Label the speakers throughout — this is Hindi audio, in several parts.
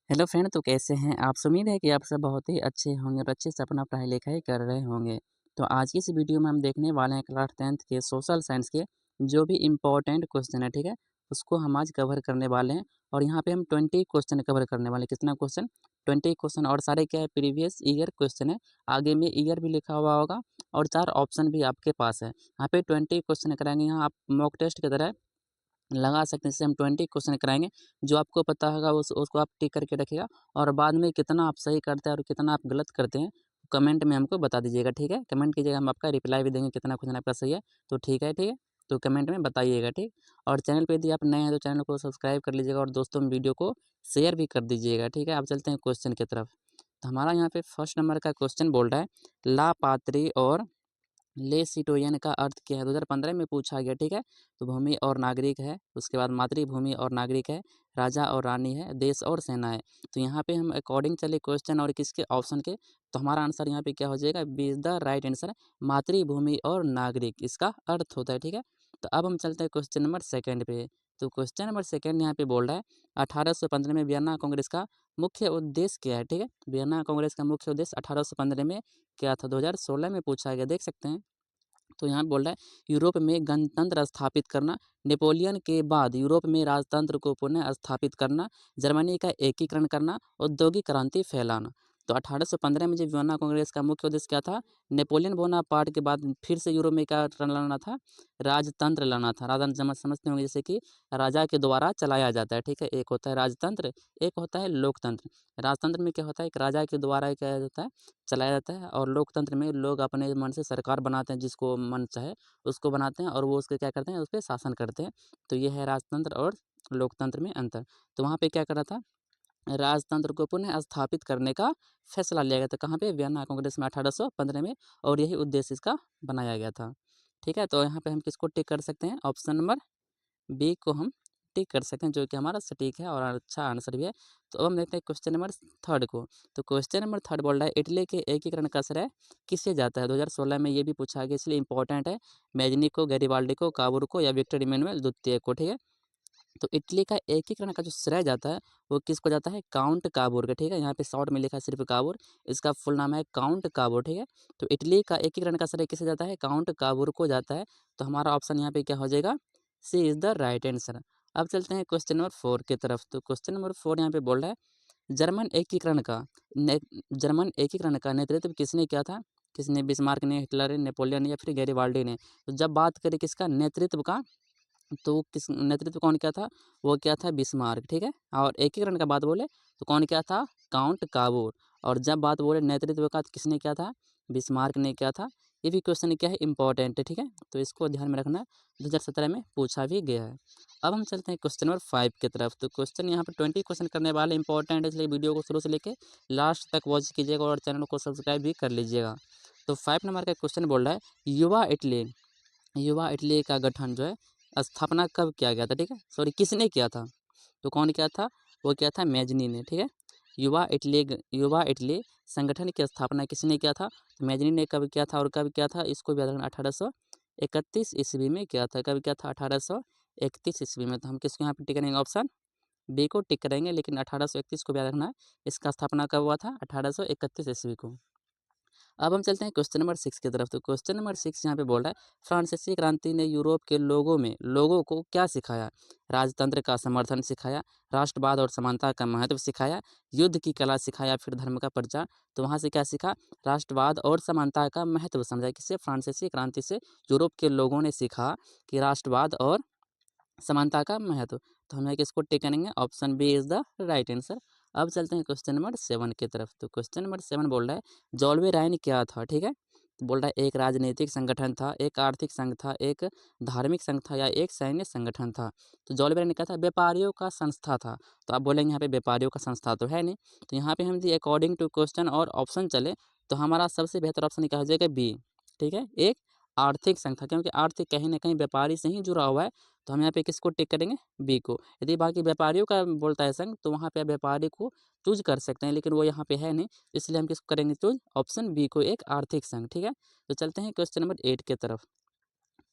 Speaker 1: हेलो फ्रेंड, तो कैसे हैं आप। उम्मीद है कि आप सब बहुत ही अच्छे होंगे और अच्छे से अपना पढ़ाई लिखाई कर रहे होंगे। तो आज की इस वीडियो में हम देखने वाले हैं क्लास 10th के सोशल साइंस के जो भी इम्पोर्टेंट क्वेश्चन है, ठीक है, उसको हम आज कवर करने वाले हैं। और यहाँ पे हम 20 क्वेश्चन कवर करने वाले हैं। कितना क्वेश्चन? 20 क्वेश्चन। और सारे क्या है, प्रीवियस ईयर क्वेश्चन है। आगे में ईयर भी लिखा हुआ होगा और 4 ऑप्शन भी आपके पास है। यहाँ पे 20 क्वेश्चन कराएंगे। यहाँ आप मॉक टेस्ट की तरह लगा सकते हैं। जैसे हम 20 क्वेश्चन कराएंगे, जो आपको पता होगा उसको आप टिक करके रखिएगा। और बाद में कितना आप सही करते हैं और कितना आप गलत करते हैं, कमेंट में हमको बता दीजिएगा, ठीक है। कमेंट कीजिएगा, हम आपका रिप्लाई भी देंगे कितना क्वेश्चन आपका सही है। तो ठीक है, ठीक है। तो कमेंट में बताइएगा, ठीक। और चैनल पे यदि आप नए हैं तो चैनल को सब्सक्राइब कर लीजिएगा और दोस्तों में वीडियो को शेयर भी कर दीजिएगा, ठीक है। आप चलते हैं क्वेश्चन की तरफ। तो हमारा यहाँ पे फर्स्ट नंबर का क्वेश्चन बोल रहा है, लापात्री और ले सिटोयन का अर्थ क्या है? 2015 में पूछा गया, ठीक है। तो भूमि और नागरिक है, उसके बाद मातृभूमि और नागरिक है, राजा और रानी है, देश और सेना है। तो यहाँ पे हम अकॉर्डिंग चले क्वेश्चन और किसके ऑप्शन के, तो हमारा आंसर यहाँ पे क्या हो जाएगा? B is the right answer. मातृभूमि और नागरिक इसका अर्थ होता है, ठीक है। तो अब हम चलते हैं क्वेश्चन नंबर सेकेंड पे। तो क्वेश्चन नंबर सेकेंड यहाँ पे बोल रहा है, 1815 में वियना कांग्रेस का मुख्य उद्देश्य क्या है? ठीक है, वियना कांग्रेस का मुख्य उद्देश्य 1815 में क्या था? 2016 में पूछा गया, देख सकते हैं। तो यहाँ बोल रहा है, यूरोप में गणतंत्र स्थापित करना, नेपोलियन के बाद यूरोप में राजतंत्र को पुनः स्थापित करना, जर्मनी का एकीकरण करना, औद्योगिक क्रांति फैलाना। तो 1815 में जो वियना कांग्रेस का मुख्य उद्देश्य क्या था? नेपोलियन बोनापार्ट के बाद फिर से यूरोप में क्या लाना था? राजतंत्र लाना था। राजतंत्र समझते होंगे, जैसे कि राजा के द्वारा चलाया जाता है, ठीक है। एक होता है राजतंत्र, एक होता है लोकतंत्र। राजतंत्र में क्या होता है? एक राजा के द्वारा क्या होता है? चलाया जाता है। और लोकतंत्र में लोग अपने मन से सरकार बनाते हैं, जिसको मन चाहे उसको बनाते हैं और वो उसके क्या करते हैं? उस पे शासन करते हैं। तो ये है राजतंत्र और लोकतंत्र में अंतर। तो वहाँ पे क्या करा था? राजतंत्र को पुनः स्थापित करने का फैसला लिया गया था। कहाँ पे? वियना कांग्रेस में 1815 में। और यही उद्देश्य इसका बनाया गया था, ठीक है। तो यहाँ पे हम किसको टिक कर सकते हैं? ऑप्शन नंबर बी को हम टिक कर सकते हैं, जो कि हमारा सटीक है और अच्छा आंसर भी है। तो अब हम देखते हैं क्वेश्चन नंबर थर्ड को। तो क्वेश्चन नंबर थर्ड बोल रहा है, इटली के एकीकरण का श्रेय किसे जाता है? 2016 में ये भी पूछा गया, इसलिए इंपॉर्टेंट है। मैजनी को, गैरिबाल्डी को, काबूर को या विक्टर इमैनुअल द्वितीय को, ठीक है। तो इटली का एकीकरण का जो श्रेय जाता है वो किसको जाता है? काउंट काबूर का, ठीक है। यहाँ पे शॉर्ट में लिखा है सिर्फ काबूर, इसका फुल नाम है काउंट काबूर, ठीक है। तो इटली का एकीकरण का श्रेय किसे जाता है? काउंट काबूर को जाता है। तो हमारा ऑप्शन यहाँ पे क्या हो जाएगा? सी इज द राइट आंसर। अब चलते हैं क्वेश्चन नंबर 4 की तरफ। तो क्वेश्चन नंबर 4 यहाँ पे बोल रहा है, जर्मन एकीकरण का जर्मन एकीकरण का नेतृत्व किसने किया था? किसने? बिस्मार्क ने, हिटलर ने, नेपोलियन ने या फिर गैरिबाल्डी ने? तो जब बात करें किसका नेतृत्व का, तो किस नेतृत्व कौन किया था? वो क्या था? बिस्मार्क, ठीक है। और एकीकरण का बात बोले तो कौन क्या था? काउंट काबूर। और जब बात बोले नेतृत्व का तो किसने किया था? बिस्मार्क ने किया था। ये भी क्वेश्चन क्या है? इंपॉर्टेंट है, ठीक है। तो इसको ध्यान में रखना, 2017 में पूछा भी गया है। अब हम चलते हैं क्वेश्चन नंबर 5 की तरफ। तो क्वेश्चन यहाँ पर 20 क्वेश्चन करने वाले इंपॉर्टेंट है, इसलिए वीडियो को शुरू से लेकर लास्ट तक वॉच कीजिएगा और चैनल को सब्सक्राइब भी कर लीजिएगा। तो 5 नंबर का क्वेश्चन बोल रहा है, युवा इटली का गठन जो है स्थापना कब किया गया था? ठीक है, सॉरी, किसने किया था? तो कौन किया था? वो किया था मैजनी ने, ठीक है। युवा इटली संगठन की स्थापना किसने किया था? तो मैजनी ने कब किया था और कब किया था? इसको भी याद रखना, 1831 ईस्वी में किया था। कब किया था? 1831 ईस्वी में। तो हम किसको यहाँ पे टिक करेंगे? ऑप्शन बी को टिक करेंगे, लेकिन 1831 को भी याद रखना है। इसका स्थापना कब हुआ था? 1831 ईस्वी को। अब हम चलते हैं क्वेश्चन नंबर 6 की तरफ। तो क्वेश्चन नंबर 6 यहाँ पे बोल रहा है, फ्रांसीसी क्रांति ने यूरोप के लोगों को क्या सिखाया? राजतंत्र का समर्थन सिखाया, राष्ट्रवाद और समानता का महत्व सिखाया, युद्ध की कला सिखाया, फिर धर्म का प्रचार। तो वहाँ से क्या सीखा? राष्ट्रवाद और समानता का महत्व समझा। किससे? फ्रांसीसी क्रांति से यूरोप के लोगों ने सीखा कि राष्ट्रवाद और समानता का महत्व। तो हम यहाँ किसको टिक करेंगे? Option B is the right answer. अब चलते हैं क्वेश्चन नंबर 7 की तरफ। तो क्वेश्चन नंबर 7 बोल रहा है, जॉल्वे राइन क्या था? ठीक है, तो बोल रहा है, एक राजनीतिक संगठन था, एक आर्थिक संघ था, एक धार्मिक संघ था या एक सैन्य संगठन था? तो जॉल्वे राइन क्या था? व्यापारियों का संस्था था। तो आप बोलेंगे यहाँ पे व्यापारियों का संस्था तो है नहीं। तो यहाँ पे हम यदि अकॉर्डिंग टू क्वेश्चन और ऑप्शन चले तो हमारा सबसे बेहतर ऑप्शन क्या हो जाएगा? बी, ठीक है, एक आर्थिक संघ था, क्योंकि आर्थिक कहीं ना कहीं व्यापारी से ही जुड़ा हुआ है। तो हम यहाँ पे किसको टिक करेंगे? बी को। यदि बाकी व्यापारियों का बोलता है संघ तो वहाँ पे आप व्यापारी को चूज कर सकते हैं, लेकिन वो यहाँ पे है नहीं, इसलिए हम किसको करेंगे चूज? ऑप्शन बी को, एक आर्थिक संघ, ठीक है। तो चलते हैं क्वेश्चन नंबर 8 की तरफ।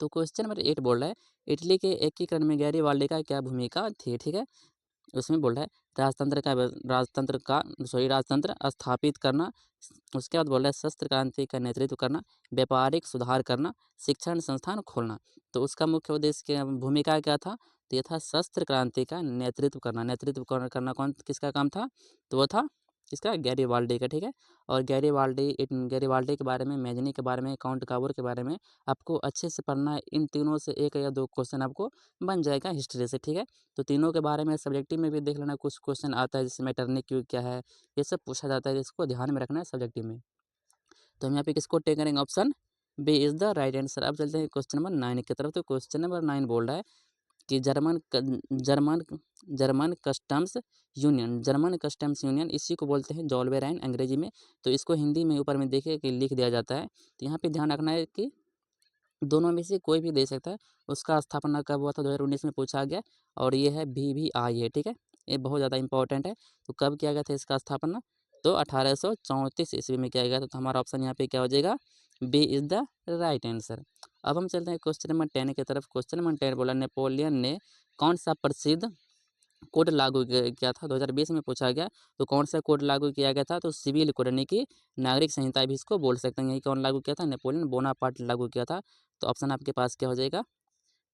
Speaker 1: तो क्वेश्चन नंबर 8 बोल रहा है, इटली के एकीकरण में गैरिबाल्डी का क्या भूमिका थी? ठीक है, उसमें बोल रहा है, राजतंत्र स्थापित करना। उसके बाद बोल रहा है शस्त्र क्रांति का नेतृत्व करना, व्यापारिक सुधार करना, शिक्षण संस्थान खोलना। तो उसका मुख्य उद्देश्य क्या, भूमिका क्या था, तो ये था शस्त्र क्रांति का नेतृत्व करना। करना कौन किसका काम था, तो वो था किसका, गैरिबाल्डी का, ठीक है। और गैरिबाल्डी के बारे में, मैजनी के बारे में, काउंट काबूर के बारे में आपको अच्छे से पढ़ना है। इन तीनों से एक या दो क्वेश्चन आपको बन जाएगा हिस्ट्री से, ठीक है। तो तीनों के बारे में सब्जेक्टिव में भी देख लेना, कुछ क्वेश्चन आता है जैसे मैटरनिक क्यों क्या है, ये सब पूछा जाता है, इसको ध्यान में रखना है सब्जेक्टिव में। तो हम यहाँ पे किसको टेक करेंगे, option B is the right answer. अब चलते हैं क्वेश्चन नंबर 9 की तरफ। तो क्वेश्चन नंबर 9 बोल रहा है कि जर्मन जर्मन कस्टम्स यूनियन इसी को बोलते हैं जोल्बेराइन अंग्रेजी में। तो इसको हिंदी में ऊपर में देखिए कि लिख दिया जाता है। तो यहाँ पे ध्यान रखना है कि दोनों में से कोई भी दे सकता है। उसका स्थापना कब हुआ था, 2019 में पूछा गया, और ये है BVI है, ठीक है। ये बहुत ज़्यादा इंपॉर्टेंट है। तो कब किया गया था इसका स्थापना, तो 1834 ईस्वी में किया गया था। तो हमारा ऑप्शन यहाँ पे क्या हो जाएगा, B is the right answer. अब हम चलते हैं क्वेश्चन नंबर 10 की तरफ। क्वेश्चन नंबर 10 बोला, नेपोलियन ने कौन सा प्रसिद्ध कोड लागू किया था, 2020 में पूछा गया। तो कौन सा कोड लागू किया गया था, तो सिविल कोड यानी कि नागरिक संहिता भी इसको बोल सकते हैं। यही कौन लागू किया था, नेपोलियन बोनापार्ट लागू किया था। तो ऑप्शन आपके पास क्या हो जाएगा,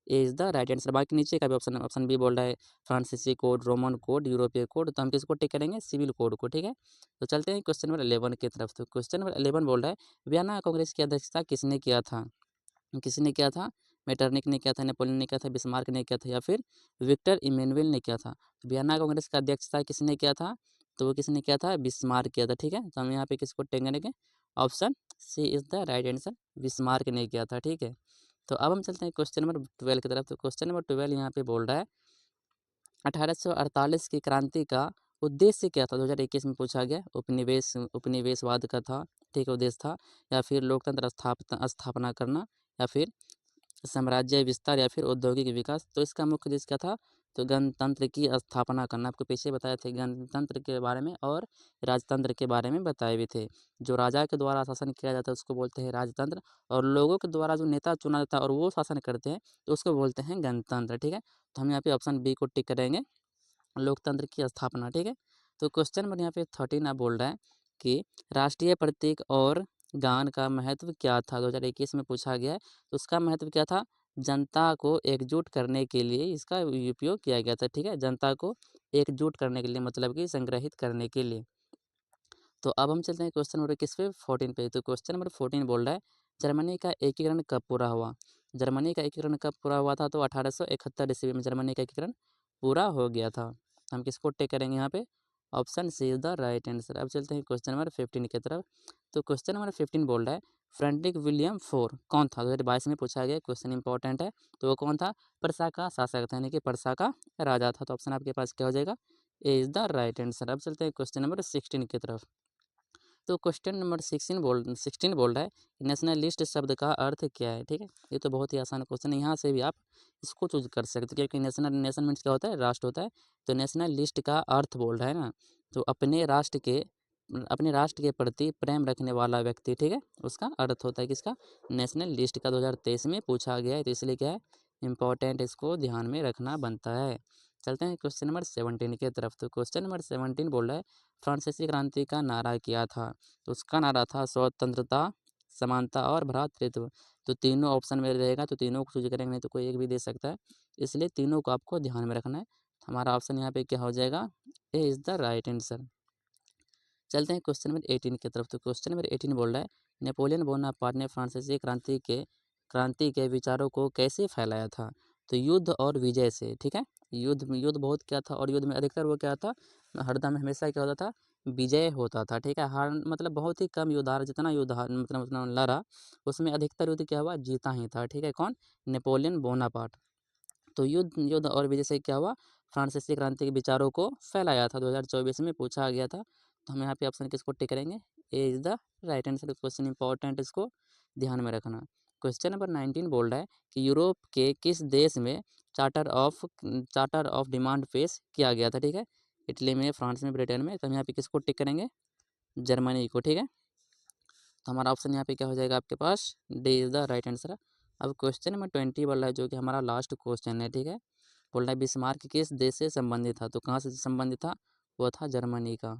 Speaker 1: A is the right answer. बाकी नीचे का भी ऑप्शन बी बोल रहा है फ्रांसीसी कोड, रोमन कोड, यूरोपीय कोड। तो हम किसको टिक करेंगे, सिविल कोड को, ठीक है। तो चलते हैं क्वेश्चन नंबर 11 की तरफ। तो क्वेश्चन नंबर 11 बोल रहा है वियना कांग्रेस की अध्यक्षता किसने किया था, किसने किया था, मेटरनिक ने किया था, नेपोलियन ने किया था, बिस्मार्क ने किया था, या फिर विक्टर इमैनुअल ने किया था। वियना कांग्रेस का अध्यक्षता किसने किया था, तो वो किसने किया था, बिस्मार्क किया था, ठीक है। तो हम यहाँ पे किसको टेक करेंगे, option C is the right answer, Bismarck ने किया था, ठीक है। तो अब हम चलते हैं क्वेश्चन नंबर 12 की तरफ। तो क्वेश्चन नंबर 12 यहाँ पे बोल रहा है 1848 की क्रांति का उद्देश्य क्या था, 2021 में पूछा गया। उपनिवेशवाद का था, ठीक है, उद्देश्य था, या फिर लोकतंत्र स्थापना करना, या फिर साम्राज्य विस्तार, या फिर औद्योगिक विकास। तो इसका मुख्य उद्देश्य क्या था, तो गणतंत्र की स्थापना करना। आपको पीछे बताए थे गणतंत्र के बारे में और राजतंत्र के बारे में बताए भी थे। जो राजा के द्वारा शासन किया जाता है उसको बोलते हैं राजतंत्र, और लोगों के द्वारा जो नेता चुना जाता है और वो शासन करते हैं तो उसको बोलते हैं गणतंत्र, ठीक है। तो हम यहाँ पे ऑप्शन बी को टिक करेंगे, लोकतंत्र की स्थापना, ठीक है। तो क्वेश्चन नंबर यहाँ पे 13 आप बोल रहा है कि राष्ट्रीय प्रतीक और गान का महत्व क्या था, 2021 में पूछा गया है। तो उसका महत्व क्या था, जनता को एकजुट करने के लिए इसका उपयोग किया गया था, ठीक है। जनता को एकजुट करने के लिए, मतलब कि संग्रहित करने के लिए। तो अब हम चलते हैं क्वेश्चन नंबर किस पे, 14 पे। तो क्वेश्चन नंबर 14 बोल रहा है जर्मनी का एकीकरण कब पूरा हुआ। जर्मनी का एकीकरण कब पूरा हुआ था, तो 1871 ईस्वी में जर्मनी का एकीकरण पूरा हो गया था। हम किसको टेक करेंगे यहाँ पे, option C is the right answer. अब चलते हैं क्वेश्चन नंबर 15 की तरफ। तो क्वेश्चन नंबर 15 बोल रहा है फ्रेडरिक विलियम फोर कौन था, 2022 में पूछा गया, क्वेश्चन इंपॉर्टेंट है। तो वो कौन था, पर्सा का शासक था, यानी कि पर्सा का राजा था। तो ऑप्शन आपके पास क्या हो जाएगा, ए इज द राइट आंसर। अब चलते हैं क्वेश्चन नंबर 16 की तरफ। तो क्वेश्चन नंबर 16 बोल रहा है नेशनलिस्ट शब्द का अर्थ क्या है, ठीक है। ये तो बहुत ही आसान क्वेश्चन है, यहाँ से भी आप इसको चूज कर सकते हैं, क्योंकि नेशन मीन्स क्या होता है, राष्ट्र होता है। तो नेशनलिस्ट का अर्थ बोल रहा है ना, तो अपने राष्ट्र के प्रति प्रेम रखने वाला व्यक्ति, ठीक है, उसका अर्थ होता है किसका, नेशनलिस्ट का। 2023 में पूछा गया है, तो इसलिए क्या है, इंपॉर्टेंट, इसको ध्यान में रखना बनता है। चलते हैं क्वेश्चन नंबर 17 की तरफ। तो क्वेश्चन नंबर 17 बोल रहा है फ्रांसीसी क्रांति का नारा क्या था, तो उसका नारा था स्वतंत्रता, समानता और भ्रातृत्व। तो तीनों ऑप्शन में रहेगा, तो तीनों को चूज करेंगे, नहीं तो कोई एक भी दे सकता है, इसलिए तीनों को आपको ध्यान में रखना है। हमारा ऑप्शन यहाँ पे क्या हो जाएगा, A is the right answer. चलते हैं क्वेश्चन नंबर 18 की तरफ। तो क्वेश्चन नंबर 18 बोल रहा है नेपोलियन बोनापार्ट ने फ्रांसीसी क्रांति के विचारों को कैसे फैलाया था, तो युद्ध और विजय से, ठीक है। युद्ध बहुत क्या था, और युद्ध में अधिकतर वो क्या था, हरदम हमेशा क्या होता था, विजय होता था, ठीक है। हार मतलब बहुत ही कम युद्ध हार, जितना युद्ध मतलब उतना लड़ा, उसमें अधिकतर युद्ध क्या हुआ, जीता ही था, ठीक है। कौन, नेपोलियन बोनापार्ट। तो युद्ध युद्ध और विजय से क्या हुआ, फ्रांसीसी क्रांति के विचारों को फैलाया था, 2024 में पूछा गया था। तो हम यहाँ पे ऑप्शन किसको टिक करेंगे, A is the right answer. Question important, इसको ध्यान में रखना। क्वेश्चन नंबर 19 बोल रहा है कि यूरोप के किस देश में चार्टर ऑफ डिमांड पेश किया गया था, ठीक है। इटली में, फ्रांस में, ब्रिटेन में। तो हम यहाँ पे किसको टिक करेंगे, जर्मनी को, ठीक है। तो हमारा ऑप्शन यहाँ पे क्या हो जाएगा आपके पास, D is the right answer. अब क्वेश्चन नंबर 20 बोल रहा है, जो कि हमारा लास्ट क्वेश्चन है, ठीक है। बोल रहा है बिस्मार्क किस देश से संबंधित था, तो कहाँ से संबंधित था, वो था जर्मनी का।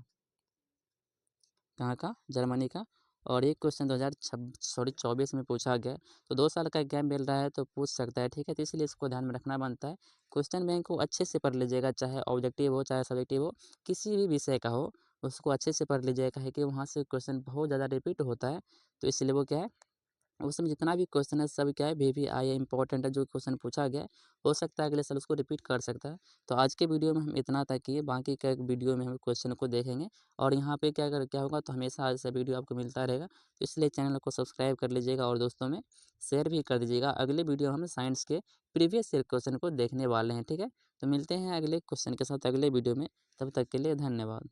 Speaker 1: कहाँ का? जर्मनी का। और एक क्वेश्चन 24 में पूछा गया, तो 2 साल का गैप मिल रहा है तो पूछ सकता है, ठीक है? तो इसलिए इसको ध्यान में रखना बनता है। क्वेश्चन बैंक को अच्छे से पढ़ लीजिएगा, चाहे ऑब्जेक्टिव हो, चाहे सब्जेक्टिव हो, किसी भी विषय का हो, उसको अच्छे से पढ़ लीजिएगा, काहे कि वहाँ से क्वेश्चन बहुत ज़्यादा रिपीट होता है, तो इसलिए वो क्या है, उसमें जितना भी क्वेश्चन है सब क्या है वीवीआई है, इंपॉर्टेंट है, जो क्वेश्चन पूछा गया है, हो सकता है अगले साल उसको रिपीट कर सकता है। तो आज के वीडियो में हम इतना तक किए, बाकी का एक वीडियो में हम क्वेश्चन को देखेंगे और यहाँ पे क्या होगा, तो हमेशा ऐसा वीडियो आपको मिलता रहेगा, तो इसलिए चैनल को सब्सक्राइब कर लीजिएगा और दोस्तों में शेयर भी कर दीजिएगा। अगले वीडियो हम साइंस के प्रीवियस ईयर क्वेश्चन को देखने वाले हैं, ठीक है? तो मिलते हैं अगले क्वेश्चन के साथ अगले वीडियो में, तब तक के लिए धन्यवाद।